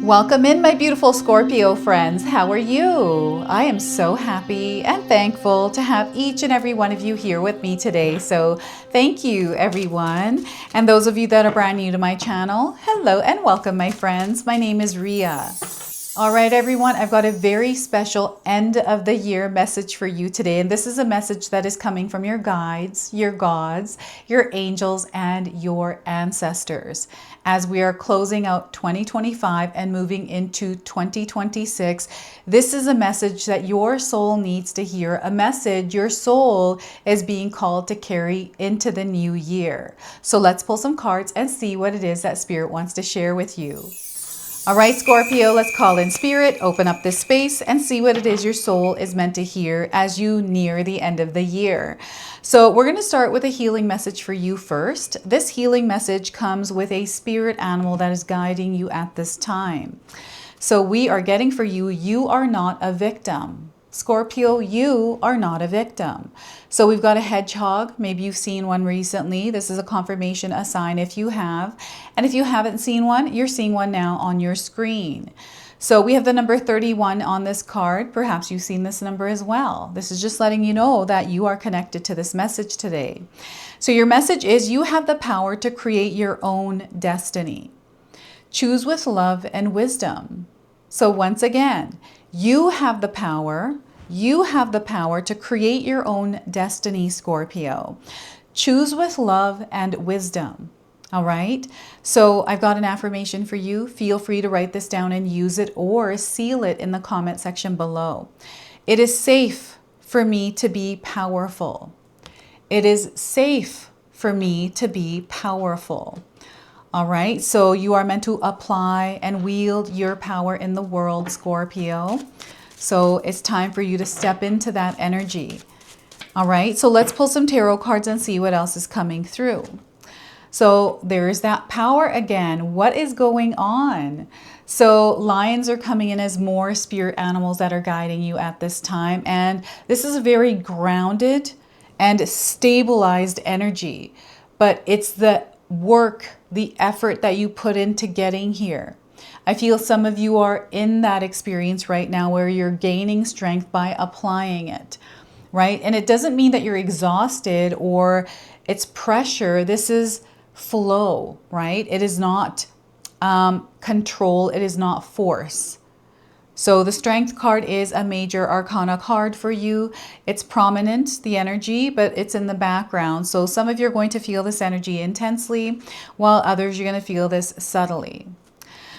Welcome in, my beautiful Scorpio friends. How are you? I am so happy and thankful to have each and every one of you here with me today. So thank you, everyone. And those of you that are brand new to my channel, hello and welcome, my friends. My name is Ria. All right, everyone, I've got a very special end of the year message for you today. And this is a message that is coming from your guides, your gods, your angels, and your ancestors. As we are closing out 2025 and moving into 2026, this is a message that your soul needs to hear, a message your soul is being called to carry into the new year. So let's pull some cards and see what it is that Spirit wants to share with you. All right, Scorpio, let's call in Spirit, open up this space and see what it is your soul is meant to hear as you near the end of the year. So we're going to start with a healing message for you first. This healing message comes with a spirit animal that is guiding you at this time. So we are getting for you, you are not a victim. Scorpio, you are not a victim. So we've got a hedgehog. Maybe you've seen one recently. This is a confirmation, a sign if you have. And if you haven't seen one, you're seeing one now on your screen. So we have the number 31 on this card. Perhaps you've seen this number as well. This is just letting you know that you are connected to this message today. So your message is you have the power to create your own destiny. Choose with love and wisdom. So once again, you have the power. You have the power to create your own destiny, Scorpio. Choose with love and wisdom. All right. So I've got an affirmation for you. Feel free to write this down and use it or seal it in the comment section below. It is safe for me to be powerful. It is safe for me to be powerful. All right. So you are meant to apply and wield your power in the world, Scorpio. So it's time for you to step into that energy. All right, so let's pull some tarot cards and see what else is coming through. So there's that power again. What is going on? So lions are coming in as more spirit animals that are guiding you at this time. And this is a very grounded and stabilized energy. But it's the work, the effort that you put into getting here. I feel some of you are in that experience right now where you're gaining strength by applying it, right? And it doesn't mean that you're exhausted or it's pressure. This is flow, right? It is not control. It is not force. So the Strength card is a major arcana card for you. It's prominent, the energy, but it's in the background. So some of you are going to feel this energy intensely, while others you're going to feel this subtly.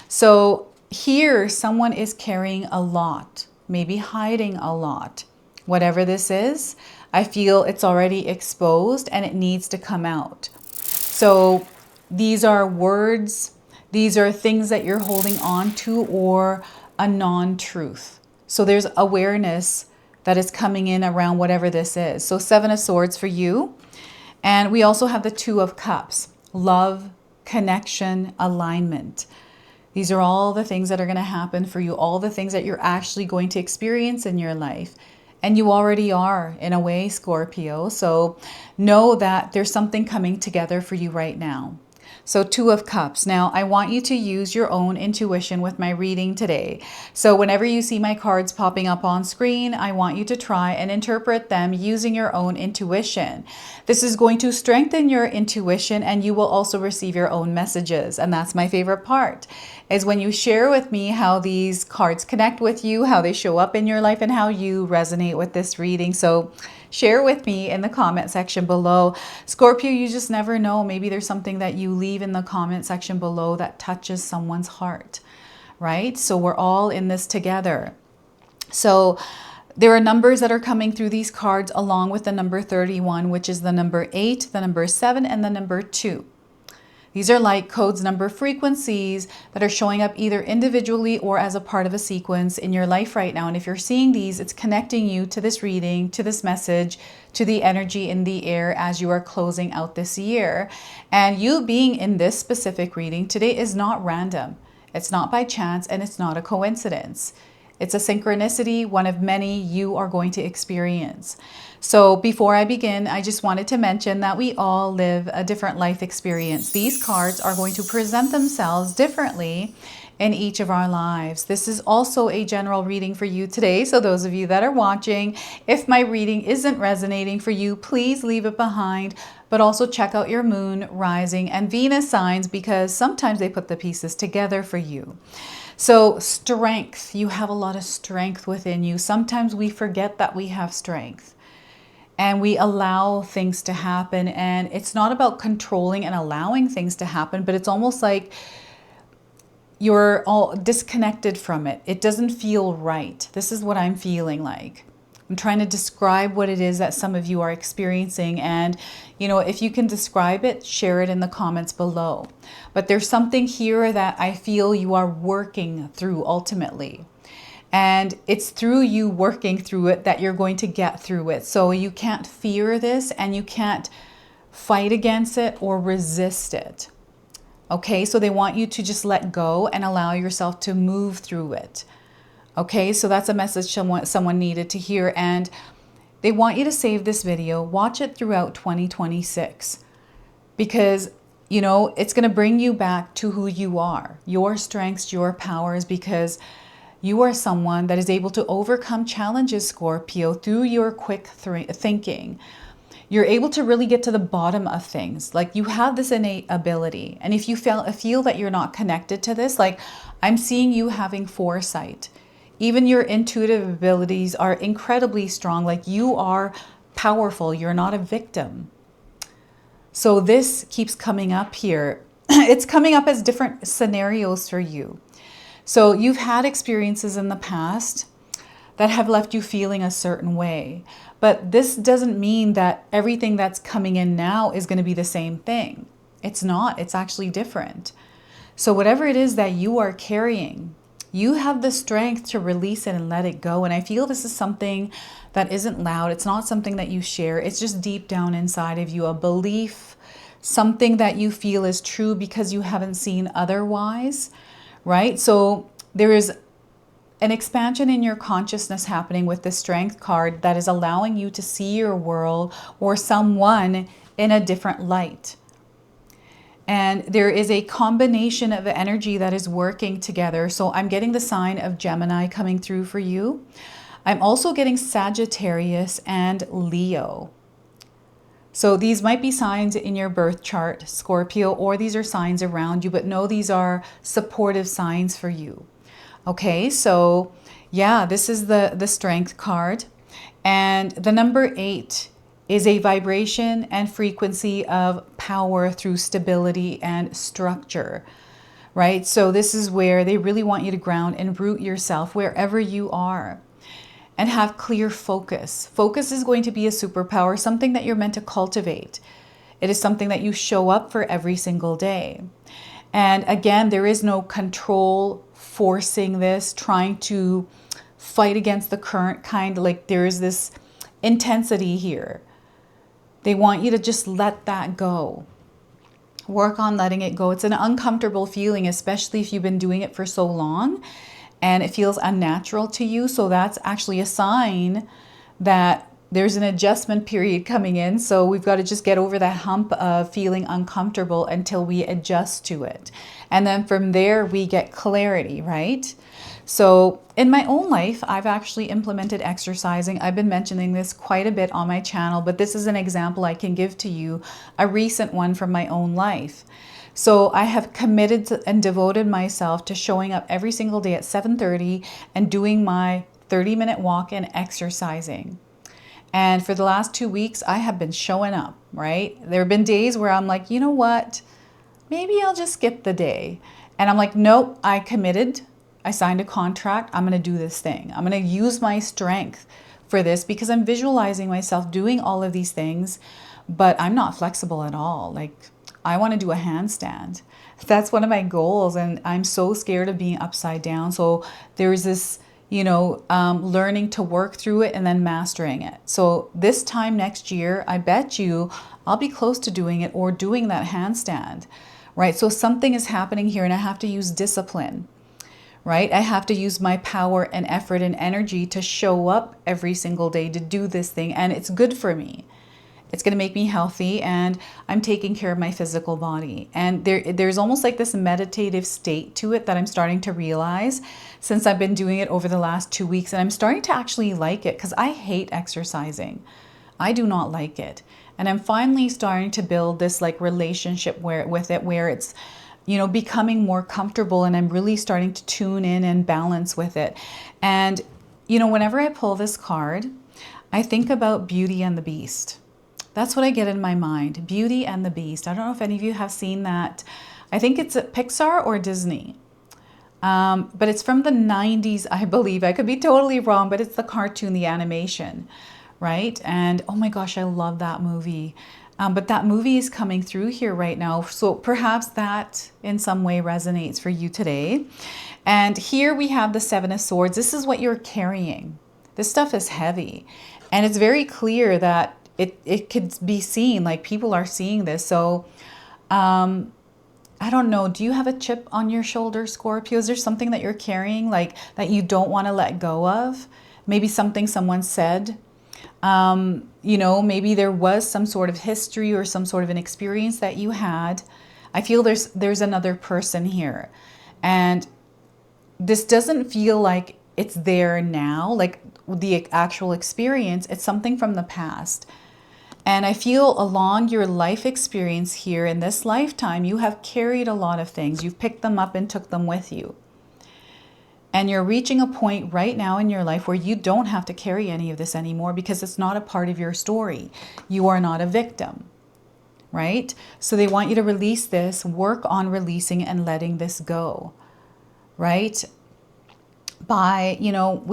So here, someone is carrying a lot, maybe hiding a lot. Whatever this is, I feel it's already exposed and it needs to come out. So these are words, these are things that you're holding on to or a non-truth. So there's awareness that is coming in around whatever this is. So 7 of Swords for you. And we also have the 2 of Cups, love, connection, alignment. These are all the things that are going to happen for you, all the things that you're actually going to experience in your life. And you already are in a way, Scorpio. So know that there's something coming together for you right now. So 2 of Cups. Now, I want you to use your own intuition with my reading today. So whenever you see my cards popping up on screen, I want you to try and interpret them using your own intuition. This is going to strengthen your intuition and you will also receive your own messages. And that's my favorite part, is when you share with me how these cards connect with you, how they show up in your life, and how you resonate with this reading. So share with me in the comment section below. Scorpio, you just never know. Maybe there's something that you leave in the comment section below that touches someone's heart, right? So we're all in this together. So there are numbers that are coming through these cards along with the number 31, which is the number 8, the number 7, and the number 2. These are light codes, number frequencies that are showing up either individually or as a part of a sequence in your life right now. And if you're seeing these, it's connecting you to this reading, to this message, to the energy in the air as you are closing out this year. And you being in this specific reading today is not random. It's not by chance and it's not a coincidence. It's a synchronicity, one of many you are going to experience. So before I begin, I just wanted to mention that we all live a different life experience. These cards are going to present themselves differently in each of our lives. This is also a general reading for you today. So those of you that are watching, if my reading isn't resonating for you, please leave it behind. But also check out your moon, rising, and Venus signs, because sometimes they put the pieces together for you. So strength, you have a lot of strength within you. Sometimes we forget that we have strength and we allow things to happen. And it's not about controlling and allowing things to happen, but it's almost like you're all disconnected from it. It doesn't feel right. This is what I'm feeling like. I'm trying to describe what it is that some of you are experiencing. And, you know, if you can describe it, share it in the comments below. But there's something here that I feel you are working through ultimately. And it's through you working through it that you're going to get through it. So you can't fear this and you can't fight against it or resist it. Okay, so they want you to just let go and allow yourself to move through it. Okay, so that's a message someone needed to hear. And they want you to save this video, watch it throughout 2026. Because, you know, it's going to bring you back to who you are, your strengths, your powers, because you are someone that is able to overcome challenges, Scorpio, through your quick thinking. You're able to really get to the bottom of things. Like, you have this innate ability. And if you feel that you're not connected to this, like, I'm seeing you having foresight. Even your intuitive abilities are incredibly strong. Like, you are powerful. You're not a victim. So this keeps coming up here. It's coming up as different scenarios for you. So you've had experiences in the past that have left you feeling a certain way. But this doesn't mean that everything that's coming in now is going to be the same thing. It's not. It's actually different. So whatever it is that you are carrying, you have the strength to release it and let it go. And I feel this is something that isn't loud. It's not something that you share. It's just deep down inside of you, a belief, something that you feel is true because you haven't seen otherwise, right? So there is an expansion in your consciousness happening with the Strength card that is allowing you to see your world or someone in a different light. And there is a combination of energy that is working together. So I'm getting the sign of Gemini coming through for you. I'm also getting Sagittarius and Leo. So these might be signs in your birth chart, Scorpio, or these are signs around you, but know these are supportive signs for you. Okay, so yeah, this is the Strength card. And the number 8 is a vibration and frequency of power through stability and structure, right? So this is where they really want you to ground and root yourself wherever you are and have clear focus. Focus is going to be a superpower, something that you're meant to cultivate. It is something that you show up for every single day. And again, there is no control, forcing this, trying to fight against the current kind. Like, there is this intensity here. They want you to just let that go. Work on letting it go. It's an uncomfortable feeling, especially if you've been doing it for so long and it feels unnatural to you. So that's actually a sign that there's an adjustment period coming in. So we've got to just get over that hump of feeling uncomfortable until we adjust to it. And then from there, we get clarity, right? So in my own life, I've actually implemented exercising. I've been mentioning this quite a bit on my channel, but this is an example I can give to you, a recent one from my own life. So I have committed and devoted myself to showing up every single day at 7:30 and doing my 30-minute walk and exercising. And for the last 2 weeks, I have been showing up, right? There have been days where I'm like, you know what? Maybe I'll just skip the day. And I'm like, nope, I committed. I signed a contract. I'm going to do this thing. I'm going to use my strength for this because I'm visualizing myself doing all of these things, but I'm not flexible at all. Like, I want to do a handstand. That's one of my goals. And I'm so scared of being upside down. So there's this, you know, learning to work through it and then mastering it. So this time next year, I bet you I'll be close to doing it or doing that handstand, right? So something is happening here and I have to use discipline, right? I have to use my power and effort and energy to show up every single day to do this thing. And it's good for me. It's going to make me healthy, and I'm taking care of my physical body. And there's almost like this meditative state to it that I'm starting to realize since I've been doing it over the last 2 weeks. And I'm starting to actually like it, because I hate exercising. I do not like it. And I'm finally starting to build this like relationship with it, where it's, you know, becoming more comfortable, and I'm really starting to tune in and balance with it. And, you know, whenever I pull this card, I think about Beauty and the Beast. That's what I get in my mind. Beauty and the Beast. I don't know if any of you have seen that. I think it's at Pixar or Disney. But it's from the 90s, I believe. I could be totally wrong, but it's the cartoon, the animation, right? And oh my gosh, I love that movie. But that movie is coming through here right now. So perhaps that in some way resonates for you today. And here we have the Seven of Swords. This is what you're carrying. This stuff is heavy. And it's very clear that it could be seen, like people are seeing this. So I don't know. Do you have a chip on your shoulder, Scorpio? Is there something that you're carrying, like that you don't want to let go of? Maybe something someone said. You know, maybe there was some sort of history or some sort of an experience that you had. I feel there's another person here. And this doesn't feel like it's there now, like the actual experience. It's something from the past. And I feel along your life experience here in this lifetime, you have carried a lot of things. You've picked them up and took them with you. And you're reaching a point right now in your life where you don't have to carry any of this anymore, because it's not a part of your story. You are not a victim, right? So they want you to release this, work on releasing and letting this go, right? By, you know,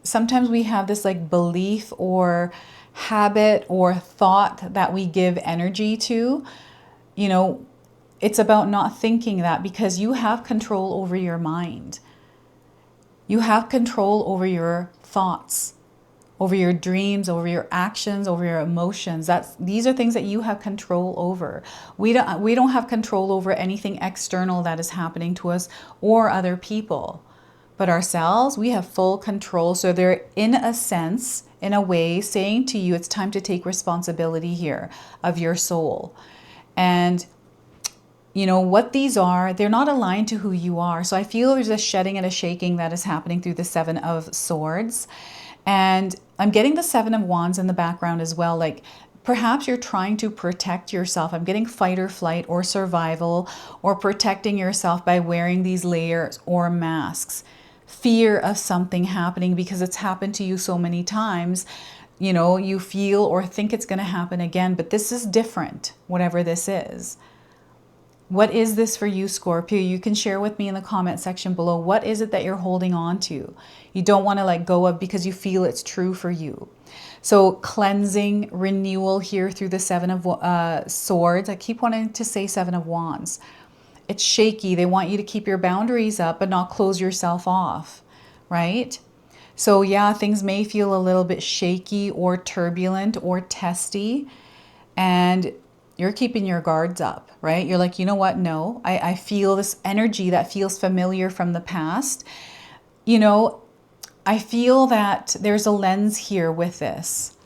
sometimes we have this like belief or habit or thought that we give energy to. You know, it's about not thinking that, because you have control over your mind. You have control over your thoughts, over your dreams, over your actions, over your emotions. These are things that you have control over. We don't have control over anything external that is happening to us or other people. But ourselves, we have full control. So they're, in a sense, in a way, saying to you, it's time to take responsibility here of your soul. And you know what these are, they're not aligned to who you are. So I feel there's a shedding and a shaking that is happening through the Seven of Swords. And I'm getting the Seven of Wands in the background as well. Like perhaps you're trying to protect yourself. I'm getting fight or flight or survival, or protecting yourself by wearing these layers or masks. Fear of something happening because it's happened to you so many times. You know, you feel or think it's going to happen again, but this is different, whatever this is. What is this for you, Scorpio? You can share with me in the comment section below. What is it that you're holding on to? You don't want to let go of because you feel it's true for you. So cleansing, renewal here through the Seven of Swords. I keep wanting to say Seven of Wands. It's shaky. They want you to keep your boundaries up but not close yourself off, right? So yeah, things may feel a little bit shaky or turbulent or testy, and you're keeping your guards up, right? You're like, you know what? No, I feel this energy that feels familiar from the past. You know, I feel that there's a lens here with this,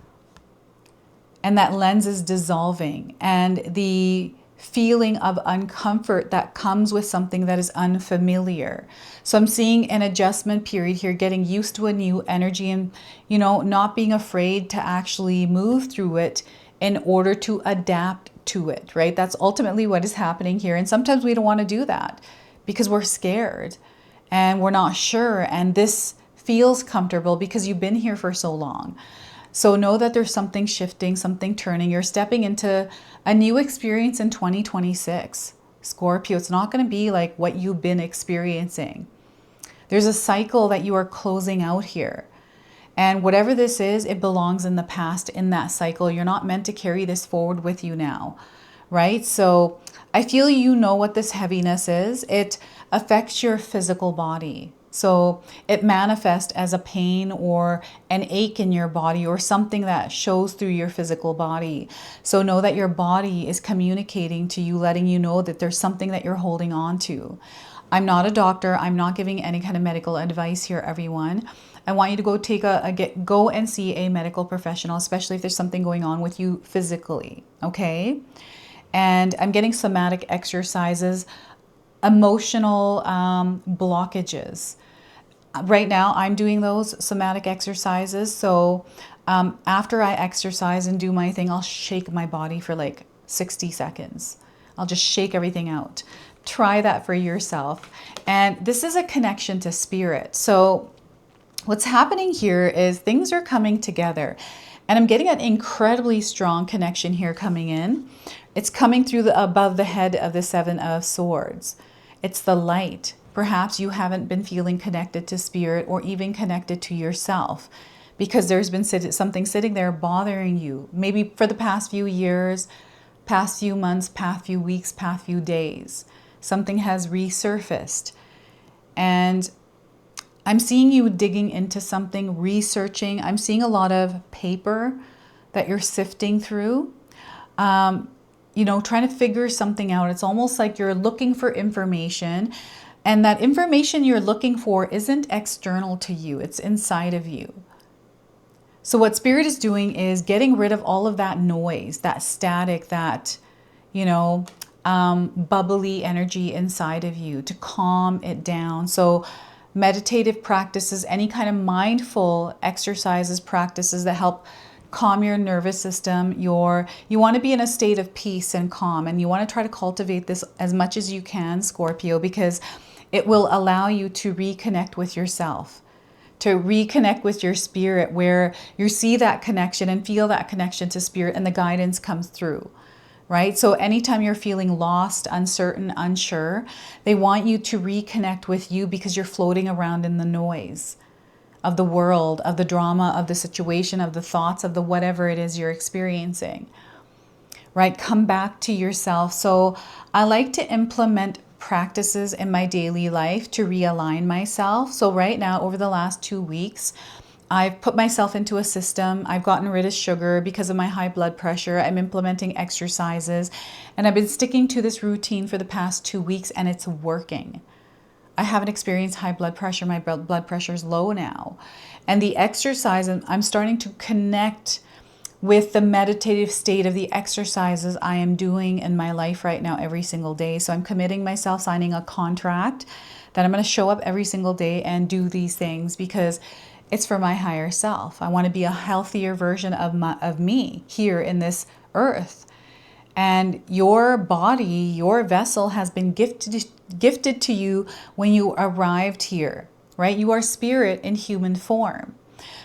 and that lens is dissolving, and the feeling of uncomfort that comes with something that is unfamiliar. So I'm seeing an adjustment period here, getting used to a new energy, and, you know, not being afraid to actually move through it in order to adapt to it, right? That's ultimately what is happening here. And sometimes we don't want to do that because we're scared and we're not sure. And this feels comfortable because you've been here for so long. So know that there's something shifting, something turning. You're stepping into a new experience in 2026. Scorpio, it's not going to be like what you've been experiencing. There's a cycle that you are closing out here. And whatever this is, it belongs in the past, in that cycle. You're not meant to carry this forward with you now, right? So I feel you know what this heaviness is. It affects your physical body. So it manifests as a pain or an ache in your body, or something that shows through your physical body. So know that your body is communicating to you, letting you know that there's something that you're holding on to. I'm not a doctor. I'm not giving any kind of medical advice here, everyone. I want you to go and see a medical professional, especially if there's something going on with you physically, okay? And I'm getting somatic exercises, emotional blockages. Right now, I'm doing those somatic exercises. So after I exercise and do my thing, I'll shake my body for like 60 seconds. I'll just shake everything out. Try that for yourself. And this is a connection to spirit. So what's happening here is things are coming together. And I'm getting an incredibly strong connection here coming in. It's coming through above the head of the Seven of Swords. It's the light. Perhaps you haven't been feeling connected to spirit or even connected to yourself because there's been something sitting there bothering you. Maybe for the past few years, past few months, past few weeks, past few days. Something has resurfaced. And I'm seeing you digging into something, researching. I'm seeing a lot of paper that you're sifting through, you know, trying to figure something out. It's almost like you're looking for information, and that information you're looking for isn't external to you. It's inside of you. So what Spirit is doing is getting rid of all of that noise, that static, that, you know, bubbly energy inside of you to calm it down. So meditative practices, any kind of mindful exercises, practices that help calm your nervous system. You want to be in a state of peace and calm, and you want to try to cultivate this as much as you can, Scorpio, because it will allow you to reconnect with yourself, to reconnect with your spirit, where you see that connection and feel that connection to spirit, and the guidance comes through. Right? So anytime you're feeling lost, uncertain, unsure, they want you to reconnect with you because you're floating around in the noise of the world, of the drama, of the situation, of the thoughts, of the whatever it is you're experiencing. Right? Come back to yourself. So I like to implement practices in my daily life to realign myself. So right now, over the last 2 weeks, I've put myself into a system. I've gotten rid of sugar because of my high blood pressure. I'm implementing exercises, and I've been sticking to this routine for the past 2 weeks, and it's working. I haven't experienced high blood pressure. My blood pressure is low now. And the exercise, I'm starting to connect with the meditative state of the exercises I am doing in my life right now every single day. So I'm committing myself, signing a contract that I'm going to show up every single day and do these things because it's for my higher self. I want to be a healthier version of me here in this earth. And your body, your vessel has been gifted to you when you arrived here, right? You are spirit in human form.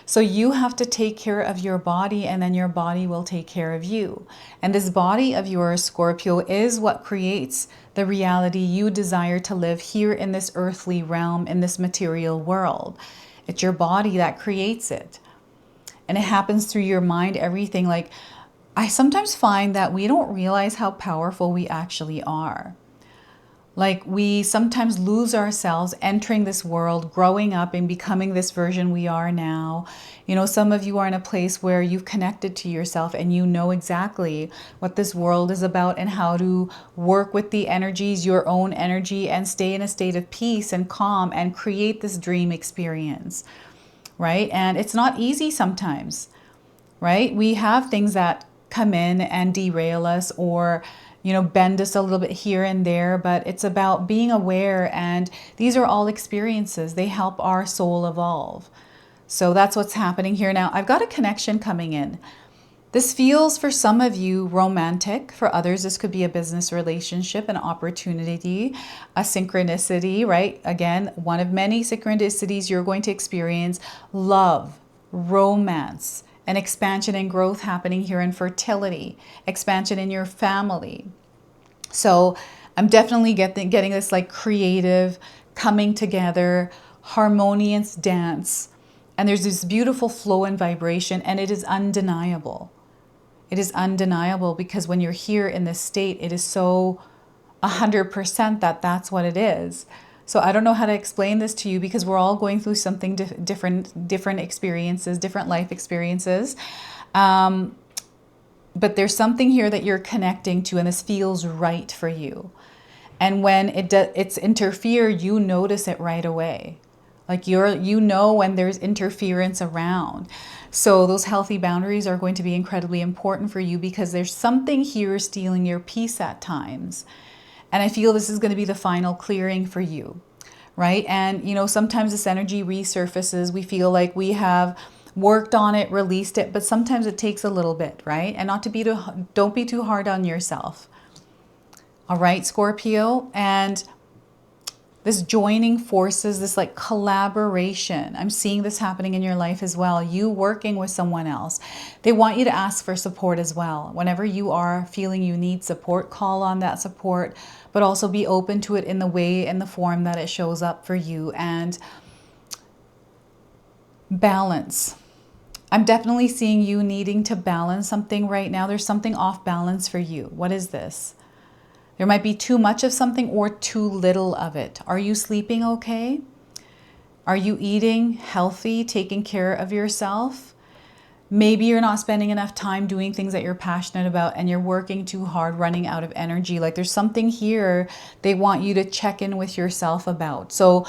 So you have to take care of your body, and then your body will take care of you. And this body of yours, Scorpio, is what creates the reality you desire to live here in this earthly realm, in this material world. It's your body that creates it. And it happens through your mind, everything. Like, I sometimes find that we don't realize how powerful we actually are. Like, we sometimes lose ourselves entering this world, growing up and becoming this version we are now. You know, some of you are in a place where you've connected to yourself and you know exactly what this world is about and how to work with the energies, your own energy, and stay in a state of peace and calm and create this dream experience, right? And it's not easy sometimes, right? We have things that come in and derail us, or you know, bend us a little bit here and there, but it's about being aware, and these are all experiences. They help our soul evolve. So that's what's happening here now. I've got a connection coming in. This feels for some of you romantic. For others, this could be a business relationship, an opportunity, a synchronicity, right? Again, one of many synchronicities you're going to experience. Love, romance, an expansion and growth happening here in fertility, expansion in your family. So I'm definitely getting this like creative coming together, harmonious dance. And there's this beautiful flow and vibration, and it is undeniable. It is undeniable because when you're here in this state, it is so 100% that that's what it is. So I don't know how to explain this to you because we're all going through something different experiences, different life experiences. But there's something here that you're connecting to, and this feels right for you. And when it's interfered, you notice it right away. Like you know when there's interference around. So those healthy boundaries are going to be incredibly important for you, because there's something here stealing your peace at times. And I feel this is going to be the final clearing for you, right? And, you know, sometimes this energy resurfaces. We feel like we have worked on it, released it, but sometimes it takes a little bit, right? And don't be too hard on yourself. All right, Scorpio. And this joining forces, this like collaboration. I'm seeing this happening in your life as well. You working with someone else. They want you to ask for support as well. Whenever you are feeling you need support, call on that support, but also be open to it in the way and the form that it shows up for you. And balance. I'm definitely seeing you needing to balance something right now. There's something off balance for you. What is this? There might be too much of something or too little of it. Are you sleeping okay? Are you eating healthy, taking care of yourself? Maybe you're not spending enough time doing things that you're passionate about, and you're working too hard, running out of energy. Like there's something here they want you to check in with yourself about. So,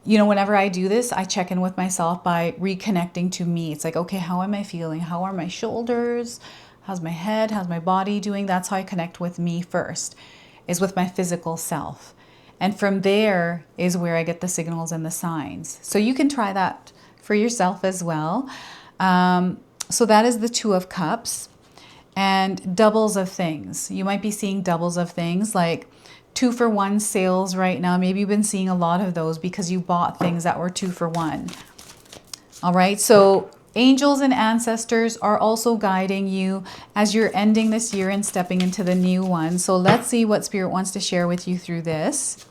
you know, whenever I do this, I check in with myself by reconnecting to me. It's like, okay, how am I feeling? How are my shoulders? How's my head? How's my body doing? That's how I connect with me first, is with my physical self. And from there is where I get the signals and the signs. So you can try that for yourself as well. So that is the Two of Cups. And doubles of things. You might be seeing doubles of things, like 2-for-1 sales right now. Maybe you've been seeing a lot of those because you bought things that were 2 for 1. All right, so angels and ancestors are also guiding you as you're ending this year and stepping into the new one. So let's see what Spirit wants to share with you through this.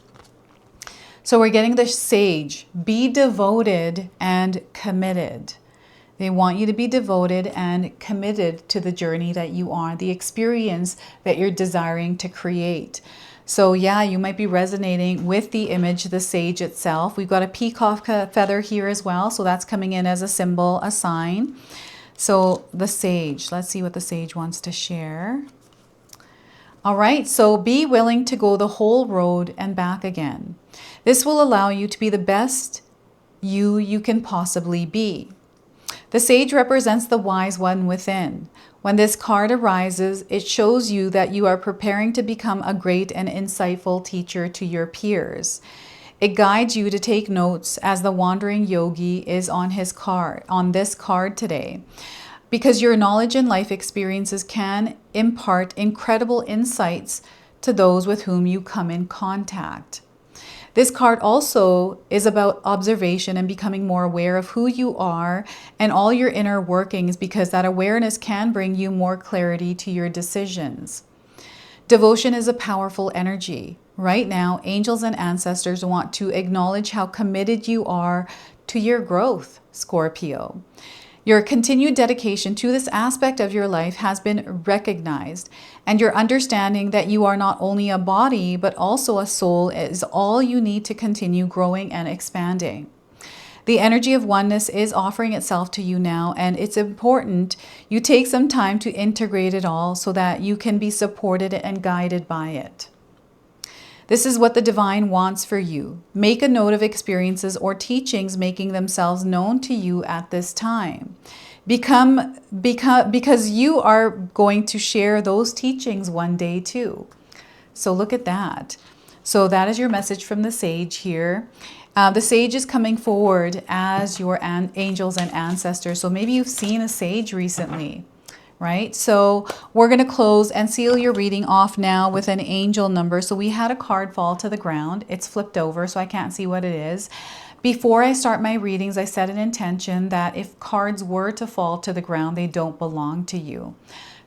So we're getting the Sage. Be devoted and committed. They want you to be devoted and committed to the journey that you are, the experience that you're desiring to create. So yeah, you might be resonating with the image, the sage itself. We've got a peacock feather here as well. So that's coming in as a symbol, a sign. So the sage, let's see what the sage wants to share. All right, so be willing to go the whole road and back again. This will allow you to be the best you can possibly be. The sage represents the wise one within. When this card arises, it shows you that you are preparing to become a great and insightful teacher to your peers. It guides you to take notes as the wandering yogi is on this card today, because your knowledge and life experiences can impart incredible insights to those with whom you come in contact. This card also is about observation and becoming more aware of who you are and all your inner workings, because that awareness can bring you more clarity to your decisions. Devotion is a powerful energy. Right now, angels and ancestors want to acknowledge how committed you are to your growth, Scorpio. Your continued dedication to this aspect of your life has been recognized, and your understanding that you are not only a body, but also a soul is all you need to continue growing and expanding. The energy of oneness is offering itself to you now, and it's important you take some time to integrate it all so that you can be supported and guided by it. This is what the divine wants for you. Make a note of experiences or teachings making themselves known to you at this time. Because you are going to share those teachings one day too. So look at that. So that is your message from the sage here. The sage is coming forward as your angels and ancestors. So maybe you've seen a sage recently. Right? So we're going to close and seal your reading off now with an angel number. So we had a card fall to the ground. It's flipped over, so I can't see what it is. Before I start my readings, I set an intention that if cards were to fall to the ground, they don't belong to you.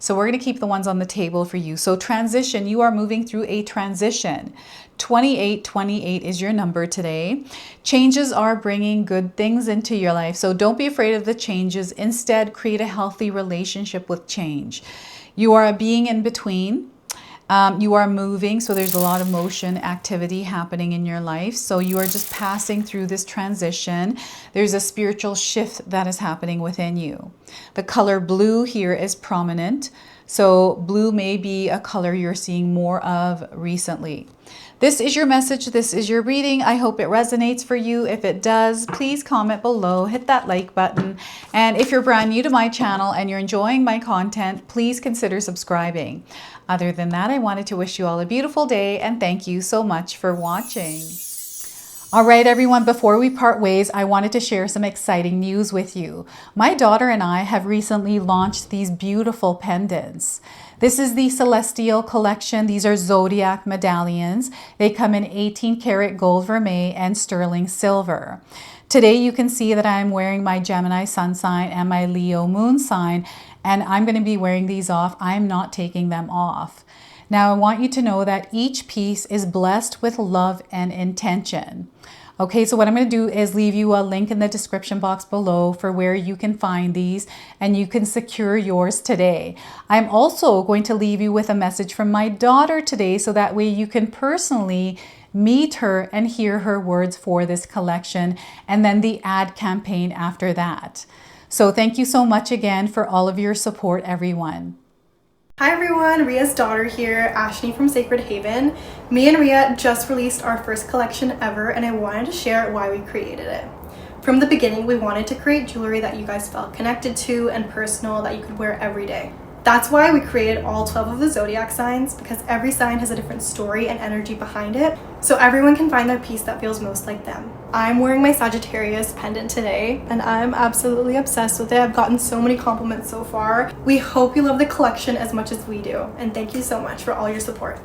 So we're going to keep the ones on the table for you. So transition, you are moving through a transition. 2828 is your number today. Changes are bringing good things into your life. So don't be afraid of the changes. Instead, create a healthy relationship with change. You are a being in between. You are moving, so there's a lot of motion, activity happening in your life. So you are just passing through this transition. There's a spiritual shift that is happening within you. The color blue here is prominent. So blue may be a color you're seeing more of recently. This is your message. This is your reading. I hope it resonates for you. If it does, please comment below, hit that like button. And if you're brand new to my channel and you're enjoying my content, please consider subscribing. Other than that, I wanted to wish you all a beautiful day and thank you so much for watching. All right, everyone, before we part ways, I wanted to share some exciting news with you. My daughter and I have recently launched these beautiful pendants. This is the Celestial collection. These are zodiac medallions. They come in 18 karat gold vermeil and sterling silver. Today you can see that I'm wearing my Gemini sun sign and my Leo moon sign, and I'm going to be wearing these off. I'm not taking them off. Now I want you to know that each piece is blessed with love and intention. Okay, so what I'm going to do is leave you a link in the description box below for where you can find these and you can secure yours today. I'm also going to leave you with a message from my daughter today so that way you can personally meet her and hear her words for this collection and then the ad campaign after that. So thank you so much again for all of your support, everyone. Hi everyone, Ria's daughter here, Ashley from Sacred Haven. Me and Ria just released our first collection ever and I wanted to share why we created it. From the beginning, we wanted to create jewelry that you guys felt connected to and personal that you could wear every day. That's why we created all 12 of the zodiac signs, because every sign has a different story and energy behind it, so everyone can find their piece that feels most like them. I'm wearing my Sagittarius pendant today, and I'm absolutely obsessed with it. I've gotten so many compliments so far. We hope you love the collection as much as we do, and thank you so much for all your support.